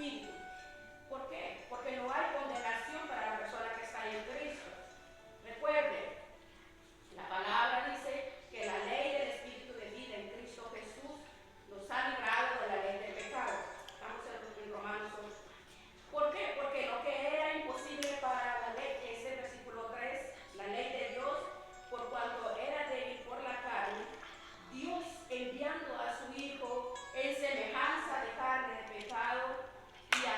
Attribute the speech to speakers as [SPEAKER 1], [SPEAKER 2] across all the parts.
[SPEAKER 1] Espíritu. ¿Por qué? Porque no hay condenación para la persona que está en Cristo. Recuerde, la palabra dice que la ley del Espíritu de vida en Cristo Jesús nos ha librado de la ley del pecado. Estamos en Romanos 8. ¿Por qué? Porque lo que era imposible para la ley, ese versículo 3, la ley de Dios, por cuanto era débil por la carne, Dios enviando a su Hijo en semejanza de carne de pecado y a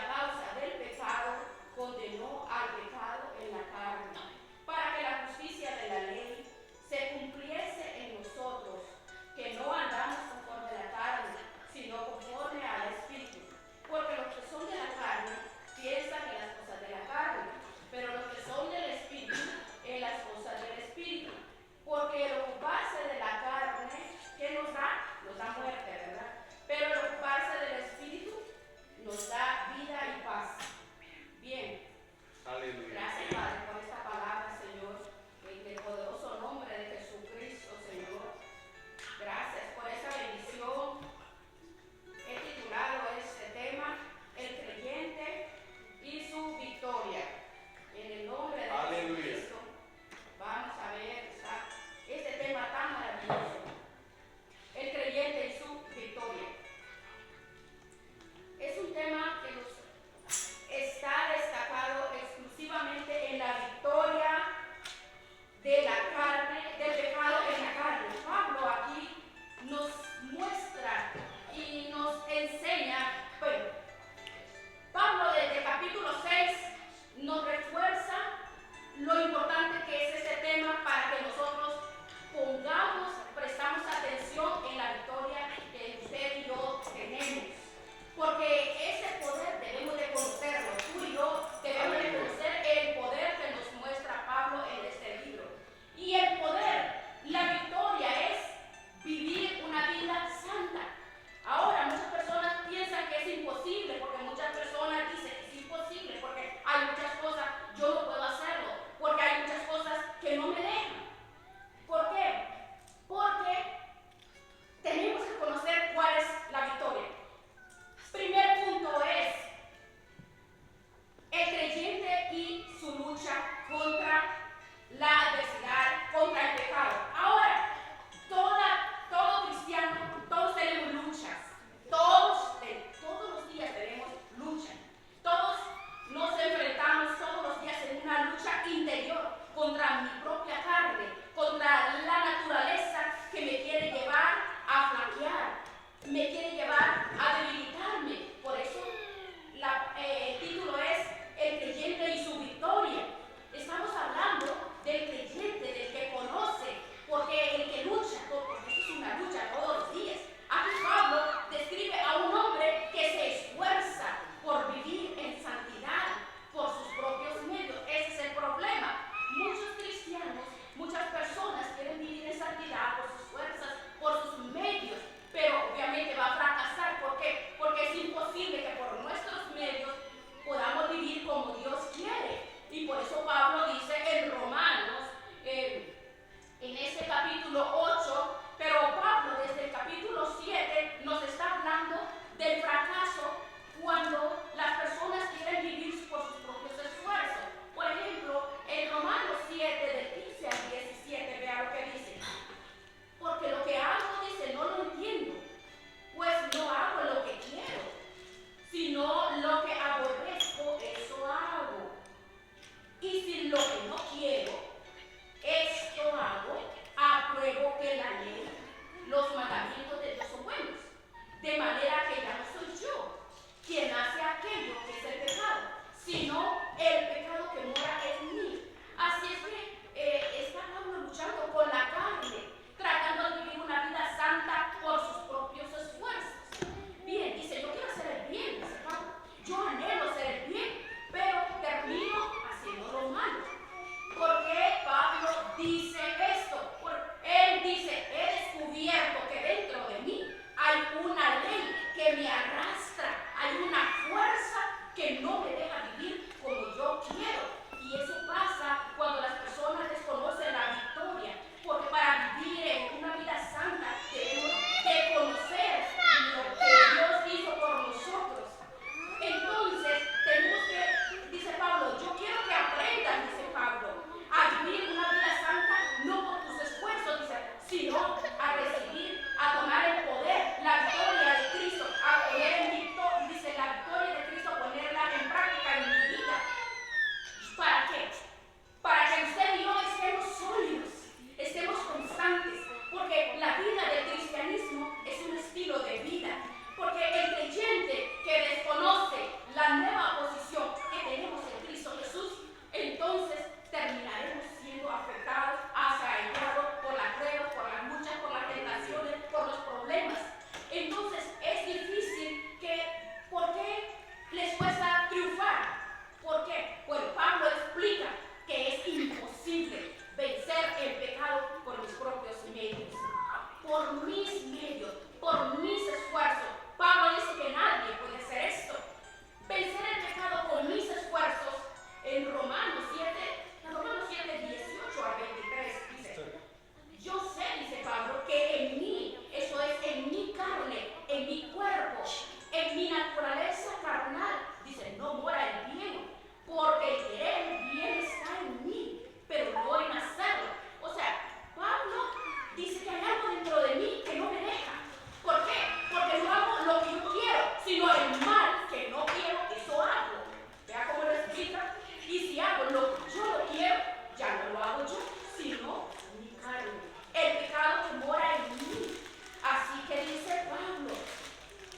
[SPEAKER 1] sino el mal que no quiero, eso hago. Vea cómo lo explica. Y si hago lo que yo lo quiero, ya no lo hago yo, sino mi carne. El pecado que mora en mí. Así que dice Pablo,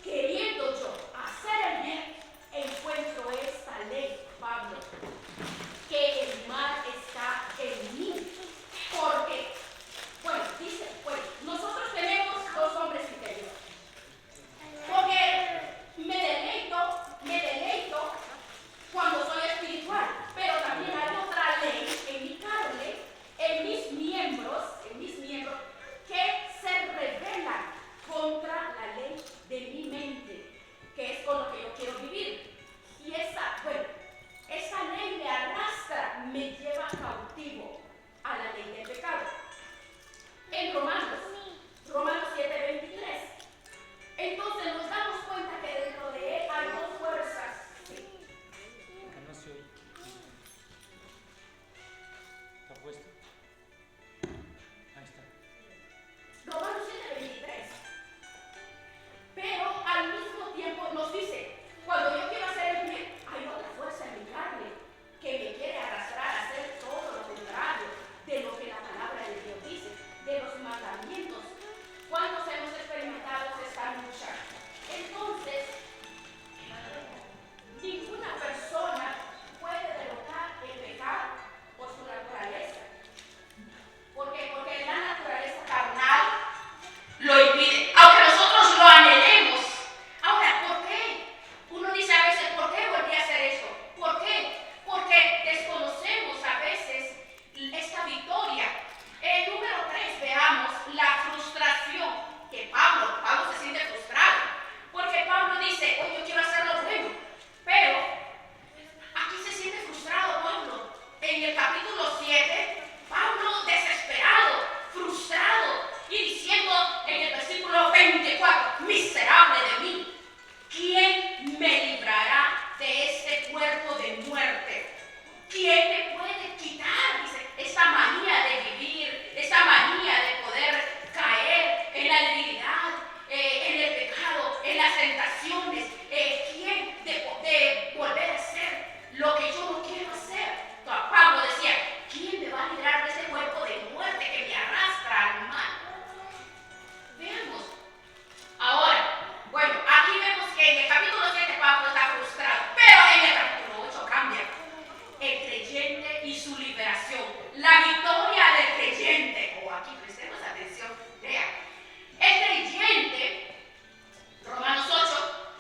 [SPEAKER 1] queriendo yo hacer el bien, encuentro esta ley, Pablo, que el mal está en mí. Porque, bueno, dice, pues, nosotros tenemos dos hombres interiores. Porque me deleito cuando soy espiritual, pero también hay otra ley en mi carne, en mis miembros, que se rebelan contra la ley de mi mente, que es con lo que yo quiero vivir. Y esa ley me arrastra, me lleva cautivo a la ley del pecado. En Romanos 7:23. Entonces nos damos cuenta que dentro de él hay dos fuerzas. Sí.
[SPEAKER 2] No se oye. ¿Está puesto? Ahí está.
[SPEAKER 1] Romanos 7:23. Pero al mismo tiempo nos dice, cuando yo quiero hacer el bien, hay otra fuerza en mi carne que me quiere arrastrar a hacer todo lo contrario de lo que la palabra de Dios dice, de los mandamientos. ¿Cuántos hemos experimentado esta lucha? Entonces, ninguna persona puede derrotar el pecado por su naturaleza. ¿Por qué? Porque la naturaleza carnal lo impide, aunque nosotros lo anhelemos. Ahora, ¿por qué? Uno dice a veces, ¿por qué volví a hacer eso? ¿Por qué? Porque desconocemos a veces esta victoria. El número 3, veamos la frustración que Pablo se siente frustrado. Porque Pablo dice, oye, yo quiero hacer lo bueno. Pero aquí se siente frustrado Pablo. En el capítulo 7, Pablo desesperado, frustrado y diciendo en el versículo 24, miserable de mí, ¿quién me librará de este cuerpo de muerte? ¿Quién me puede quitar, dice, esta manía de vivir, esta manía de poder caer en la debilidad, en el pecado, en las tentaciones? ¿Quién de volver a hacer lo que yo no quiero hacer? Pablo decía, ¿quién me va a librar de este cuerpo de muerte que me arrastra al mal? Veamos. Ahora, bueno, aquí vemos que en el capítulo 7 Pablo está frustrado, pero en el capítulo 8 cambia. El creyente y su liberación. La victoria del creyente. Aquí prestemos atención. Vean. El creyente, Romanos 8,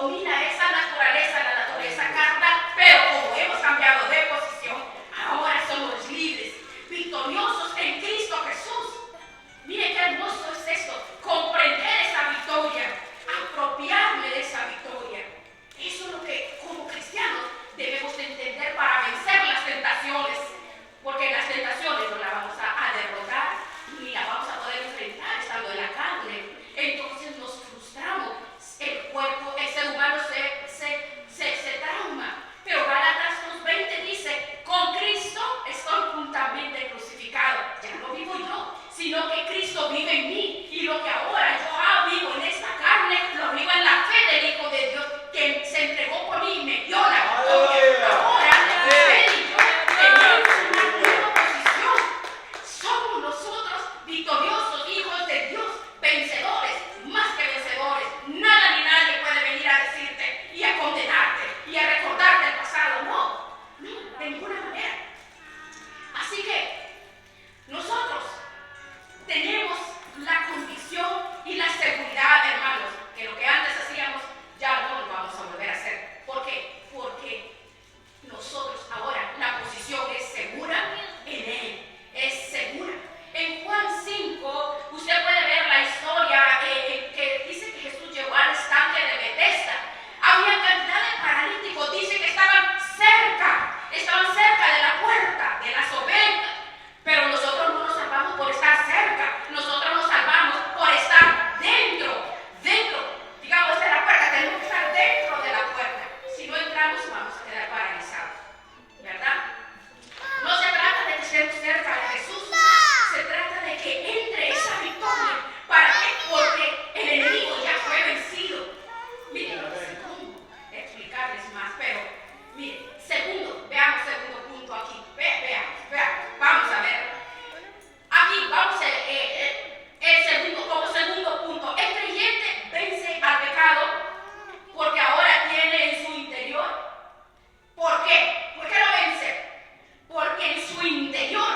[SPEAKER 1] domina esa naturaleza, la naturaleza carnal, pero como hemos cambiado de posición, ahora somos libres, victoriosos en Cristo Jesús. Mire qué hermoso es esto, comprender esa victoria, apropiarme de esa victoria. Eso es lo que como cristianos debemos entender para vencer las tentaciones, porque las tentaciones no las vamos a derrotar ni las vamos a poder enfrentar estando en la carne. Entonces nos frustramos, el cuerpo, el ser humano se trauma. Pero Gálatas 2:20 dice, con Cristo estoy juntamente crucificado. Ya no vivo yo, sino que Cristo vive en mí. Y lo que ahora yo vivo en esta carne, lo vivo en la fe del Hijo de Dios, que se entregó por mí y me dio la victoria. Ahora, él y yo tenemos una nueva posición. Somos nosotros victoriosos, hijos de Dios, vencedores, más que vencedores. Nada ni nadie puede venir a decirte y a condenarte y a recordarte el pasado. No, de ninguna manera. Así que nosotros tenemos la convicción y la seguridad, hermanos, que lo que antes hacíamos ya no lo vamos a volver a hacer. ¿Por qué? Porque nosotros ahora la posición es segura en Él, es segura. En Juan 5 usted puede ver la historia que dice que Jesús llegó al estanque de Betesda. Había cantidad de paralíticos, dice que estaban cerca de la puerta de las ovejas. Pero nosotros no nos salvamos por estar cerca, nosotros nos salvamos por estar dentro, digamos, de la puerta. Tenemos que estar dentro de la puerta. Si no entramos, vamos a quedar paralizados, ¿verdad? No se trata de que estemos cerca de Jesús, se trata de que entre esa victoria. ¿Para qué? Porque el enemigo ya fue vencido. Miren, no sé cómo explicarles más, pero miren, veamos segundo punto aquí. Veamos. Vamos a ver. Aquí vamos como segundo punto. El creyente vence al pecado porque ahora tiene en su interior. ¿Por qué? ¿Por qué lo vence? Porque en su interior,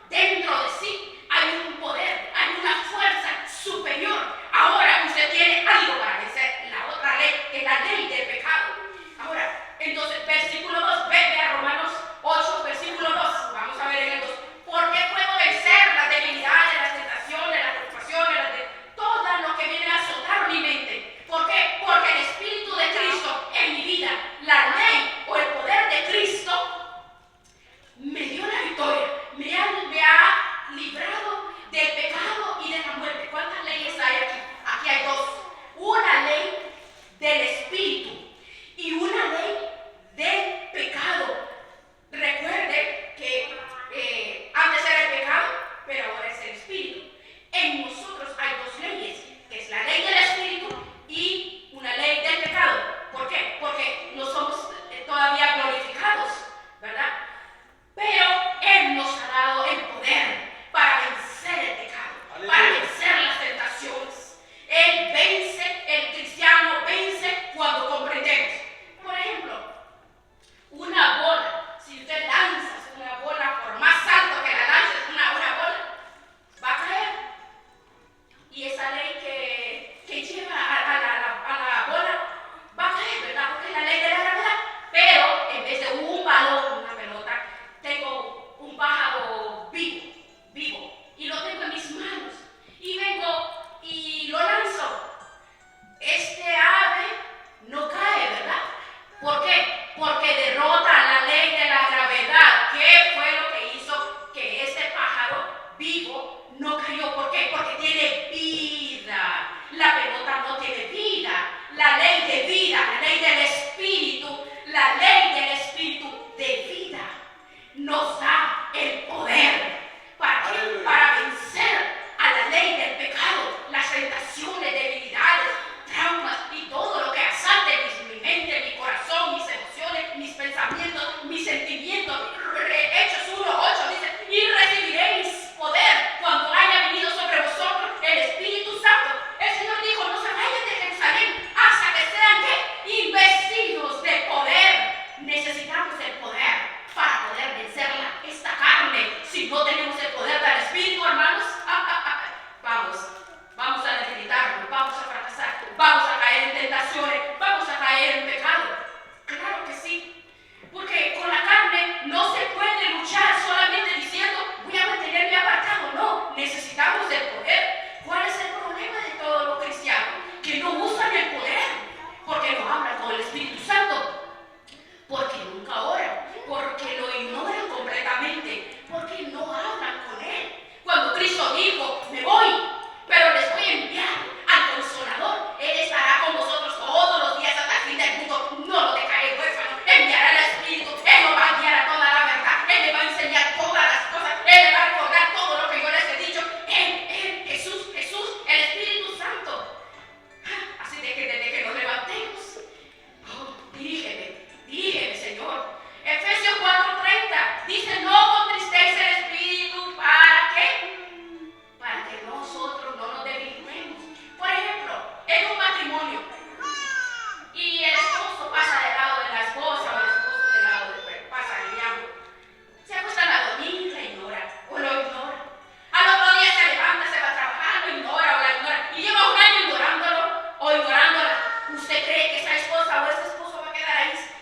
[SPEAKER 1] dentro de sí, hay un poder, hay una fuerza superior. Ahora usted tiene algo para vencer la otra ley, que es la ley del pecado. Ahora, entonces, versículo 2, ve a Romanos 8, versículo 2. Vamos a ver en el 2. ¿Por qué puedo vencer las debilidades, las tentaciones, las preocupaciones, todo lo que viene a azotar mi mente? ¿Por qué? Porque el Espíritu de Cristo en mi vida, la ley o el poder de Cristo, me dio la victoria, me ha librado del pecado y de la muerte. ¿Cuántas leyes hay aquí? Aquí hay dos. Una ley del Espíritu y una ley del pecado. Recuerde que antes era el pecado, pero ahora es el Espíritu. En nosotros hay dos leyes, que es la ley del Espíritu y una ley del pecado. ¿Por qué? Porque no somos todavía glorificados, ¿verdad? Pero Él nos ha dado el poder para vencer el pecado, para vencer las tentaciones. Él vence, el cristiano vence cuando comprendemos. Por ejemplo, una bola, si usted lanza una bola por más alto que la lances, una bola, va a caer. Y esa ley que lleva a la bola va a caer, ¿verdad? Porque es la ley de la gravedad. Pero en vez de un balón, una pelota, tengo un pájaro vivo, y lo tengo en mis manos. Y vengo y lo lanzo. Este ave no cae, ¿verdad? ¿Por qué? Porque derrota la ley de la gravedad. ¿Qué fue lo que hizo que este pájaro vivo no cayó? ¿Por qué? Porque tiene vida. La pelota no tiene vida. La ley de vida, la ley del Espíritu, la ley del Espíritu de vida nos da el poder. ¿Para qué? Para vencer a la ley del pecado, las tentaciones, debilidades, traumas y todo lo que asalte mi mente, mi corazón, mis emociones, mis pensamientos, mis sentimientos. Hechos 1:8 dice, y recibiréis poder cuando haya venido sobre vosotros el Espíritu Santo. El Señor dijo, no se vayan de Jerusalén hasta que sean ¿qué? Investidos de poder. Necesitamos el poder para poder vencer esta carne. Si no tenemos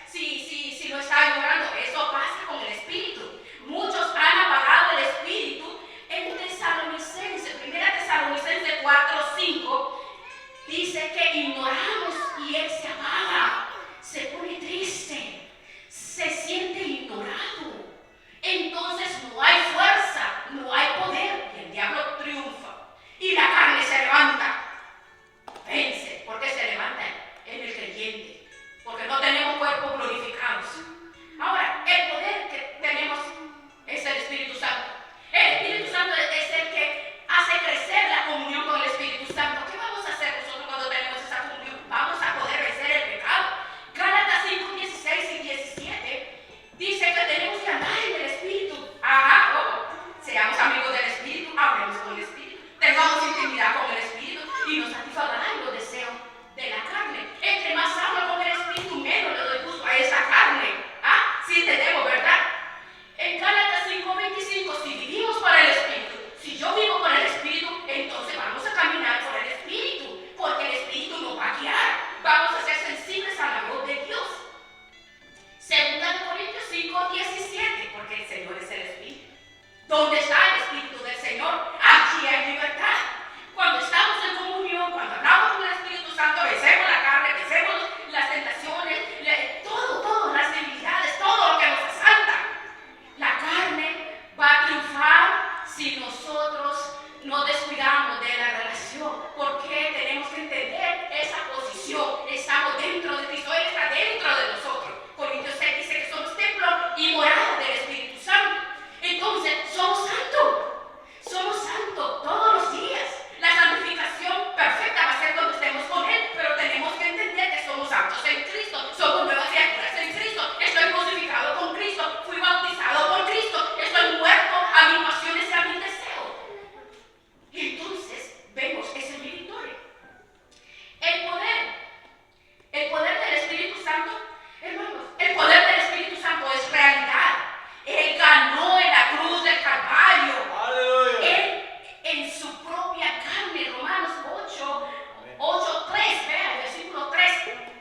[SPEAKER 1] si lo está ignorando. Eso pasa con el Espíritu. Muchos han apagado el Espíritu. En Tesalonicenses, 1 Tesalonicenses 4:5, dice que ignoramos y Él se apaga, se pone triste, se siente ignorado. Entonces no hay fuerza, no hay poder, y el diablo triunfa. Y la carne se levanta. Vence, porque se levanta en el creyente, porque no tenemos cuerpos glorificados. Ahora, el poder que tenemos es el Espíritu Santo. El Espíritu Santo es el que hace crecer la comunión con el Espíritu Santo. ¿Qué vamos a hacer nosotros cuando tenemos esa comunión? Vamos a poder vencer el pecado. Gálatas 5:16 y 17 dice que tenemos que andar en el Espíritu. Seamos amigos del Espíritu, hablemos con el Espíritu, tengamos intimidad con el Espíritu y nos satisfagan los deseos de la carne. Entre más hablo con el Espíritu, menos le doy gusto a esa carne. Sí tenemos, ¿verdad? En Gálatas 5:25, si vivimos por el Espíritu, si yo vivo por el Espíritu, entonces vamos a caminar por el Espíritu, porque el Espíritu nos va a guiar. Vamos a ser sensibles a la voz de Dios. 2 Corintios 5:17, porque el Señor es el Espíritu. ¿Dónde está el Espíritu del Señor? Aquí hay libertad. Cuando estamos en comunión, cuando hablamos con el Espíritu Santo, vencemos la carne, vencemos las tentaciones, todo, las debilidades, todo lo que nos asalta. La carne va a triunfar si nosotros no descuidamos de la relación. Porque tenemos que entender esa posición. Estamos dentro de Cristo, Él está dentro de nosotros. Corintios 6 dice que somos templo y morada del Espíritu Santo. Entonces, somos santos todos los días. La santificación perfecta va a ser cuando estemos con Él, pero tenemos que entender que somos santos en Cristo, somos nuevas criaturas en Cristo. Estoy crucificado con Cristo, fui bautizado por Cristo, estoy muerto a mis pasiones y a mis deseos. Y entonces, vemos, esa es mi victoria. El poder del Espíritu Santo, hermanos, el poder del Espíritu Santo es realidad. Él ganó en la cruz del Calvario. ¡Aleluya! Él en su propia carne, Romanos 8:3, vea el versículo 3,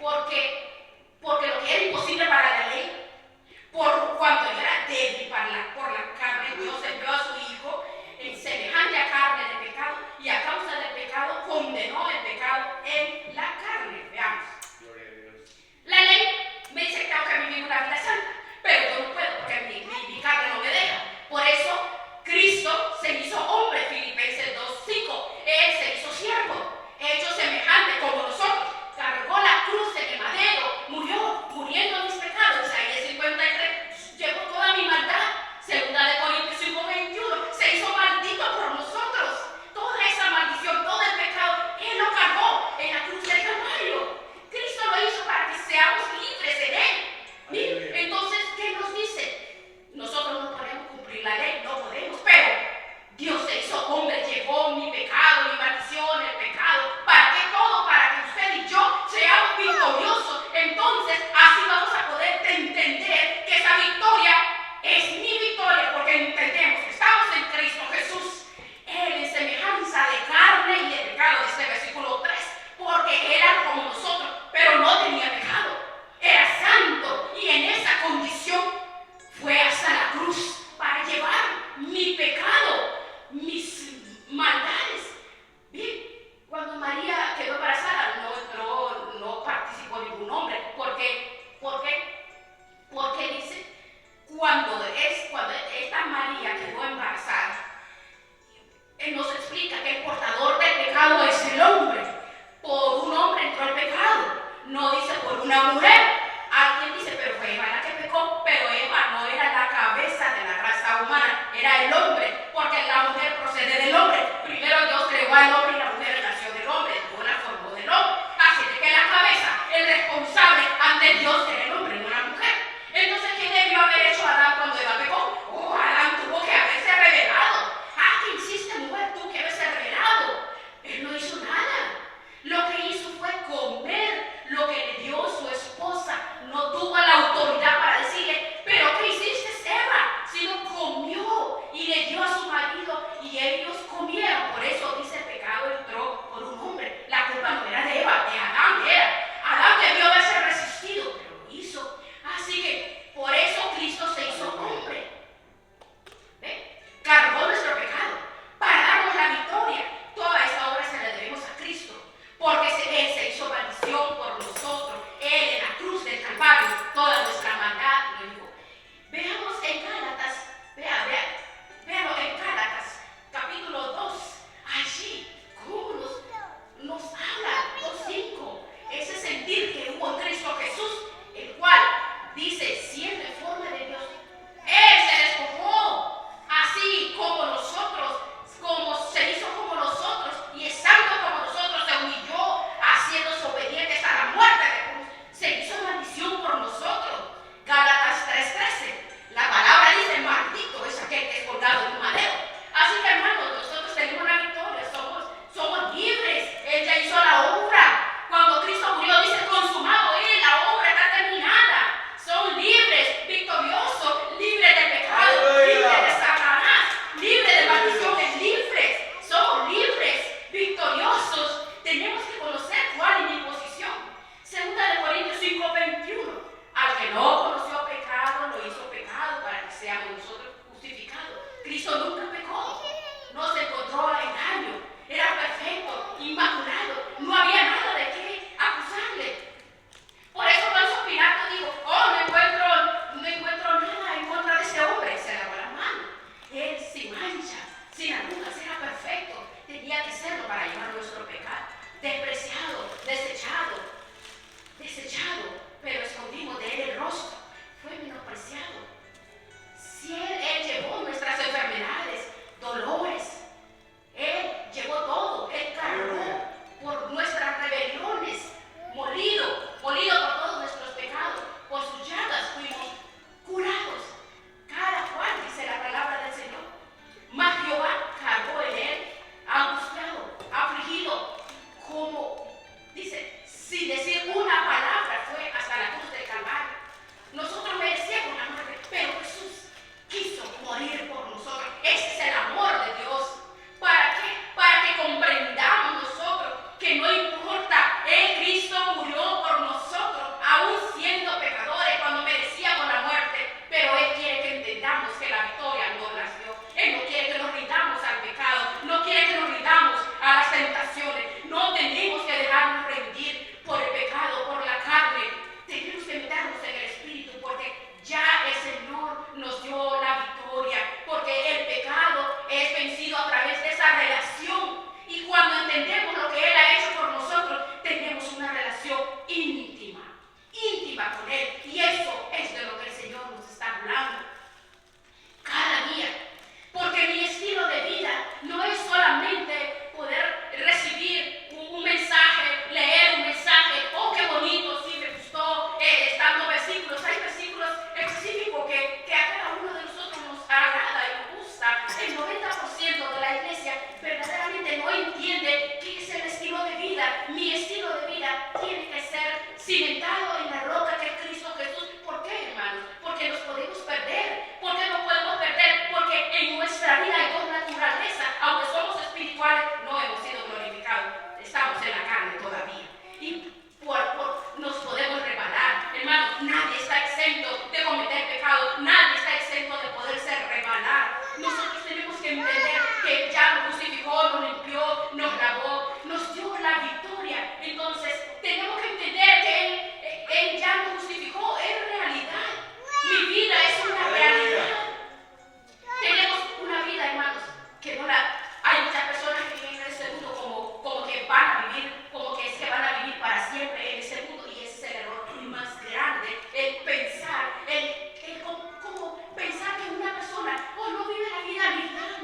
[SPEAKER 1] porque lo que era imposible para la ley, por cuanto era débil por la carne, Dios envió a su Hijo en semejante a carne de pecado, y a causa del pecado condenó el pecado en la carne. Veamos. La ley me dice que tengo que vivir una vida santa, pero yo no puedo porque mi carne no me deja. Por eso Cristo se hizo hombre, Filipenses 2:5. Él se hizo siervo, hecho semejante como nosotros. Cargó la cruz en el madero, muriendo mis pecados. Isaías 53, llevó toda mi maldad. 2 Corintios 5:21, se hizo maldito por nosotros. Toda esa maldición, todo el pecado, Él lo cargó en la cruz del Calvario. Cristo lo hizo para que seamos libres en Él. Entonces, ¿qué nos dice? Nosotros no podemos cumplir la ley, no podemos, pero Dios se hizo hombre, llevó mi pecado, mi maldición, el pecado. ¿Para qué todo? Para que usted y yo seamos victoriosos. Entonces, así vamos a poder entender que esa victoria es mi victoria, porque entendemos que estamos en Cristo Jesús. Él en semejanza de carne y de pecado, dice el versículo 3, porque era como nosotros, pero no tenía pecado. Era santo y en esa condición fue hasta la cruz para llevar mi pecado, mis maldades. Bien, cuando María quedó embarazada no participó ningún hombre. ¿Por qué? Porque dice, cuando esta María quedó embarazada, Él nos explica que el portador del pecado es el hombre. Por un hombre entró el pecado, no dice por una mujer. Alguien dice, pero fue Eva la que pecó, pero Eva no era la cabeza de la raza humana, era el hombre, porque la mujer procede del hombre. Primero Dios creó al hombre y la mujer nació del hombre, Dios la formó del hombre. Así que la cabeza, el responsable ante Dios era el hombre, no la mujer. Entonces, ¿qué debió haber hecho Adán cuando Eva pecó? Adán tuvo que haberse revelado. ¿Qué hiciste, mujer, tú que haberse revelado? Él no hizo nada. Lo que hizo fue comer lo que le dio su esposa viva con Él. Y eso es de lo que el Señor nos está hablando cada día. Porque mi estilo de vida no es solamente poder recibir un mensaje, leer un mensaje, oh, qué bonito, sí, me gustó, están los versículos. Hay versículos específicos que a cada uno de nosotros nos agrada y nos gusta. El 90% de la iglesia verdaderamente no entiende qué es el estilo de vida. Mi estilo de vida tiene que ser cimentado en la roca que es Cristo Jesús. ¿Por qué, hermanos? Porque nos podemos perder. ¿Por qué no podemos perder? Porque en nuestra vida hay dos naturalezas. Aunque somos espirituales, no hemos sido glorificados. Estamos en la carne todavía. Y nos podemos rebalar. Hermanos, nadie está exento de cometer pecado. Nadie está exento de poderse rebalar. Nosotros tenemos que entender que ya nos justificó, nos limpió, nos lavó, nos dio la victoria. Entonces, tenemos que entender que Él ya nos justificó. Es realidad. Mi vida es una realidad. Tenemos una vida, hermanos, que no la... Hay muchas personas que viven en este mundo como que van a vivir, como que es que van a vivir para siempre en este mundo, y ese es el error más grande, el pensar, como pensar que una persona no vive la vida liviana,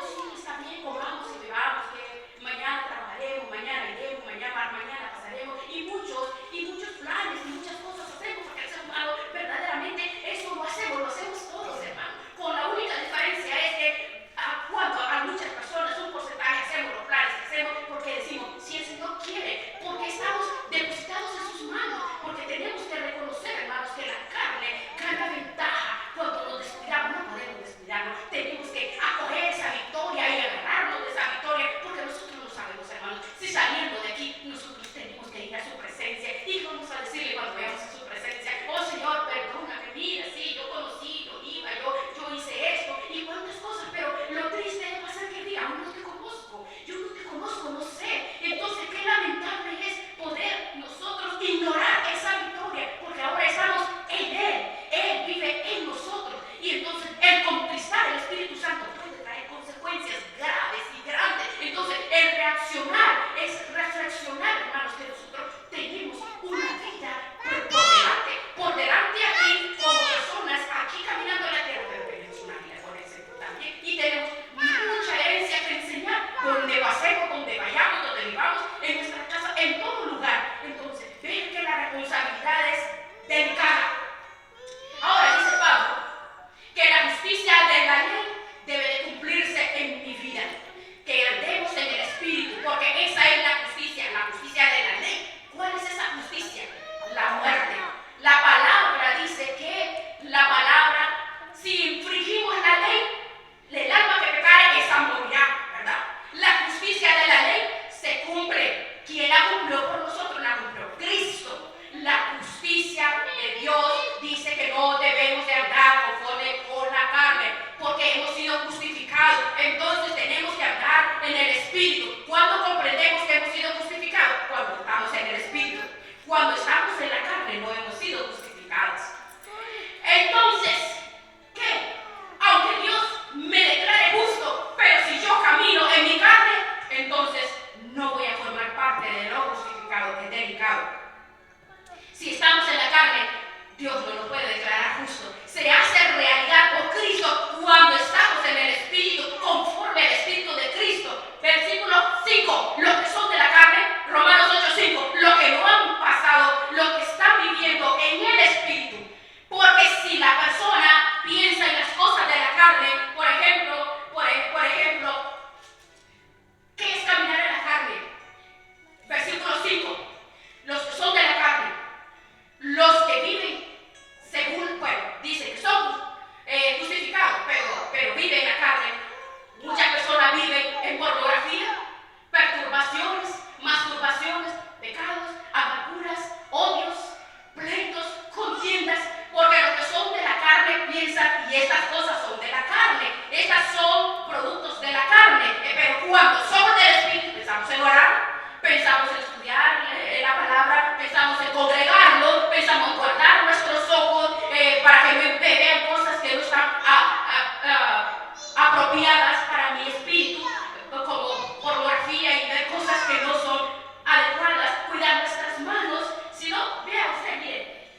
[SPEAKER 1] sí, está bien, comamos y bebamos, que mañana trabajaremos, mañana iremos, mañana pasaremos, y muchos planes y muchas cosas hacemos, porque el ser humano verdaderamente eso lo hacemos todos, hermanos. Con la única diferencia es que cuando a muchas personas un porcentaje hacemos los planes que hacemos porque decimos, si el Señor quiere, porque estamos depositados en sus manos, porque tenemos que reconocer, hermanos, que la carne gana ventaja. Cuando nos descuidamos, no podemos descuidarnos, tenemos que acoger esa victoria y agarrarnos de esa victoria, porque nosotros no sabemos, hermanos, si saliendo de aquí nosotros tenemos que ir a su presencia. Y vamos a decirle cuando veamos a su presencia, oh Señor, perdóname, mira, sí, yo conocí, yo iba, yo hice esto y cuántas cosas, pero lo triste va a ser que diga, aún no te conozco, yo no te conozco, no sé. Entonces, qué lamentable es poder nosotros ignorar esa victoria, porque ahora estamos en Él vive en nosotros, y entonces el conquistar el Espíritu Santo puede traer consecuencias graves y grandes. Entonces, el reaccionar es reflexionar, hermanos, que nosotros tenemos una vida por delante aquí, como personas aquí caminando en la tierra, pero tenemos una vida con el Señor también, y tenemos mucha herencia que enseñar, donde pasemos, donde vayamos, donde vivamos, en nuestra casa, en todo lugar. Entonces, ven que la responsabilidad es delicada. Ahora dice Pablo que la justicia de la ley debe de cumplirse en mi vida, que andemos en el Espíritu, porque esa es la justicia de la ley. ¿Cuál es esa justicia? La muerte. La palabra dice que la palabra, si infringimos la ley, el alma que pecare, esa morirá, ¿verdad? La justicia de la ley se cumple. ¿Quién la cumplió por nosotros? La cumplió Cristo. La justicia de Dios dice que no debemos de andar conforme con la carne, porque hemos sido justificados. Entonces tenemos que andar en el Espíritu. ¿Cuándo comprendemos que hemos sido justificados? Cuando estamos en el Espíritu. Cuando estamos en la carne no hemos sido justificados. Entonces, ¿qué? Aunque Dios me declare justo, pero si yo camino en mi carne, entonces no voy a formar parte de lo justificado, que es delicado. Si estamos en la carne, Dios no lo puede declarar justo. Se hace realidad por Cristo cuando estamos en el Espíritu, conforme al Espíritu de Cristo. Versículo 5. Los que son de la carne, Romanos 8:5, los que no han pasado, los que están viviendo en el Espíritu. Porque si la persona piensa en las cosas de la carne, por ejemplo, ¿qué es caminar en la carne? Versículo 5. Los que son de la carne, los que viven según, dice que son justificados, pero viven en la carne. Muchas personas viven en pornografía, perturbaciones, masturbaciones, pecados, amarguras, odios, pleitos, contiendas, porque los que son de la carne piensan, y estas cosas son de la carne, estas son productos de la carne, pero cuando somos del Espíritu pensamos en orar, pensamos en estudiar la palabra, pensamos en congregarlo, pensamos en guardar nuestros ojos para que no vean cosas que no están apropiadas para mi espíritu, como pornografía y ver cosas que no son adecuadas, cuidar nuestras manos. Si no, vea usted bien,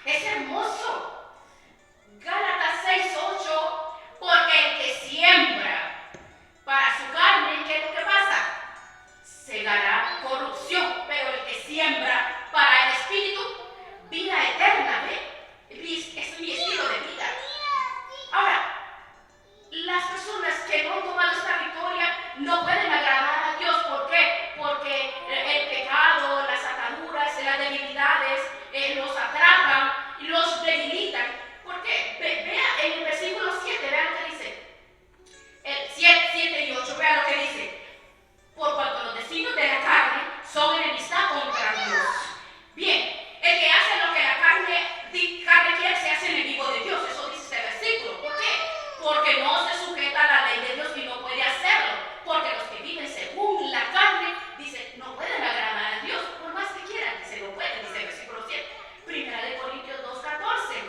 [SPEAKER 1] Es hermoso. Gálatas 6:8, porque el que siembra para su carne, ¿qué es lo que pasa? Segará corrupción, pero el que siembra para el espíritu, vida eterna, ¿ve? Es mi estilo de vida. Ahora, las personas que no han tomado esta victoria no pueden agradar a Dios. ¿Por qué? Porque el pecado, las ataduras, las debilidades los atrapan y los debilitan. ¿Por qué? Vea en el versículo 7, vea lo que dice. El 7 y 8, vea lo que dice. Por cuanto los designios de la carne son enemistad contra Dios. Bien, el que hace lo que la carne quiere se hace enemigo de Dios. Eso dice este versículo. ¿Por qué? Porque no se sujeta a la ley de Dios y no puede hacerlo. Porque los que viven según la carne, dice, no pueden agradar a Dios. Por más que quieran, dice, no pueden, dice el versículo 7. Primera de Corintios 2:14.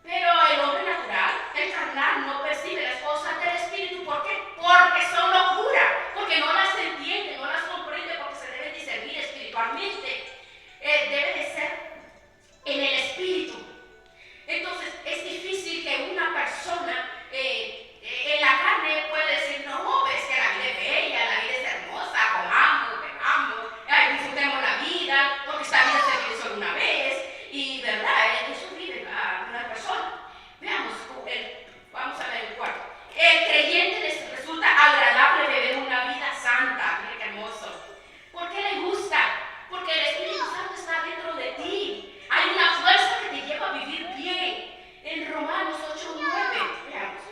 [SPEAKER 1] Pero el hombre natural, el carnal, no percibe las cosas del Espíritu. ¿Por qué? Porque son locura, porque no las entiende, no las comprende, porque se deben discernir espiritualmente. Debe de ser en el Espíritu. Entonces, es difícil que una persona en la carne pueda decir, no, es que la vida es bella, la vida es hermosa, comamos, bebamos, disfrutemos la vida, porque esta vida se vive solo una vez. Y, ¿verdad? Eso vive la persona. Veamos, vamos a ver el cuarto. El creyente les resulta agradable vivir una vida santa. Mira qué hermoso. ¿Por qué le gusta? Porque el Espíritu Santo está dentro de ti. Hay una fuerza que te lleva a vivir bien. En Romanos 8:9, veamos.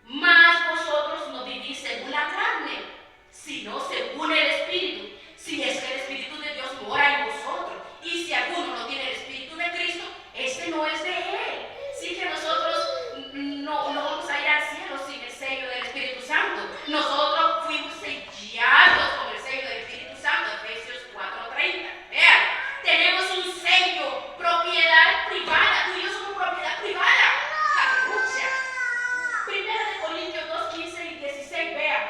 [SPEAKER 1] Mas vosotros no vivís según la carne, sino según el Espíritu. Si es que el Espíritu de Dios mora en vosotros. Y si alguno no tiene el Espíritu de Cristo, este no es de Él. Sí que nosotros no vamos a ir al cielo sin el sello del Espíritu Santo. Nosotros fuimos sellados con el sello del Espíritu Santo, Efesios 4:30. Vean, tenemos un sello, propiedad privada. Tú y yo somos propiedad privada. Aleluya. Primera de Corintios 2:15 y 16, vean.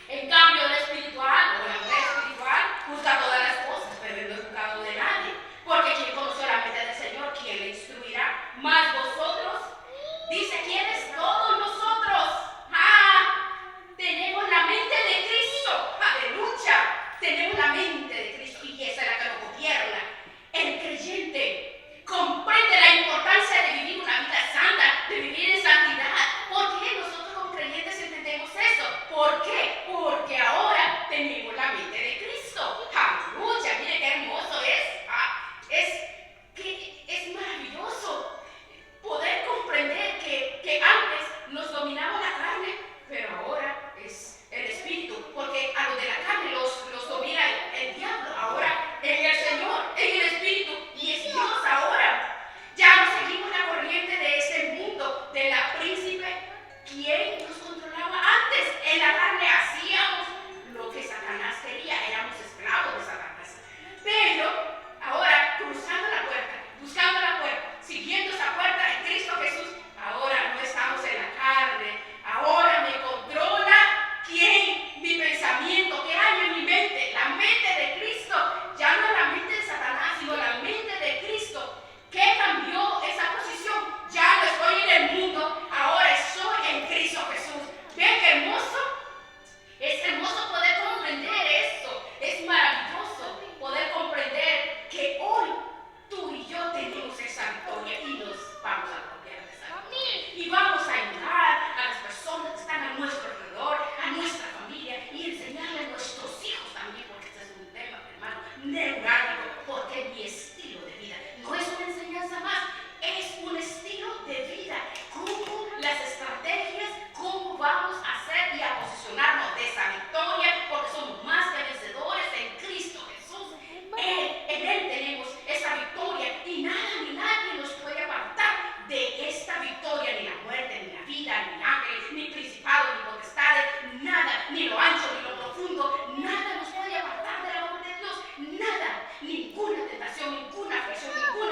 [SPEAKER 1] En cambio, el espiritual o la mujer espiritual juzga todas las cosas, pero no es juzgado de nadie. Porque quien conoce la mente del Señor, ¿quién le instruirá? Más vosotros, dice, ¿quiénes? Todos nosotros. Tenemos la mente de Cristo. Aleluya. Tenemos la mente de Cristo y esa es la que nos gobierna. El creyente comprende la importancia de vivir una vida santa, de vivir en santidad. ¿Por qué nosotros como creyentes entendemos eso? ¿Por qué? Porque ahora tenemos la mente de Cristo. Aleluya, mire qué hermoso es. Es maravilloso poder comprender que antes nos dominaba la carne, pero ahora es el Espíritu. Porque a los de la carne los domina el diablo. Ahora en el Señor, en el Espíritu, y es Dios ahora. Ya no seguimos la corriente de este mundo, de la príncipe. ¿Quién nos controlaba antes? En la carne hacíamos lo que Satanás quería, éramos esclavos de Satanás. Pero ahora, cruzando la puerta, buscando la puerta, siguiendo esa puerta en Cristo Jesús, ahora no estamos en la carne, ahora me controla ¿quién? Mi pensamiento, ¿qué hay en mi mente? La mente de Cristo, ya no la mente de Satanás, sino la mente de Cristo. ¿Qué cambió esa posición? Ya no estoy en el mundo, ahora estoy en Cristo Jesús. ¿Ven qué hermoso? Es hermoso poder comprender esto. Es maravilloso poder comprender que hoy tú y yo tenemos esa victoria y nos vamos a apropiar de esa victoria. Y vamos a ayudar a las personas que están a nuestro alrededor, a nuestra familia y enseñarle a nuestros hijos también, porque este es un tema, hermano, neurálgico, porque es mi estilo de vida. No es una enseñanza más, es un estilo de vida. Cómo las estrategias, cómo vamos a hacer y a posicionarnos de esa victoria, porque somos más que vencedores en Cristo Jesús. En Él tenemos esa victoria y nada ni nadie nos puede apartar de esta victoria, ni la muerte, ni la vida, ni ángeles, ni principados, ni potestades, nada, ni lo ancho, ni lo profundo, nada nos puede apartar del amor de Dios, nada, ninguna tentación, ninguna aflicción, ninguna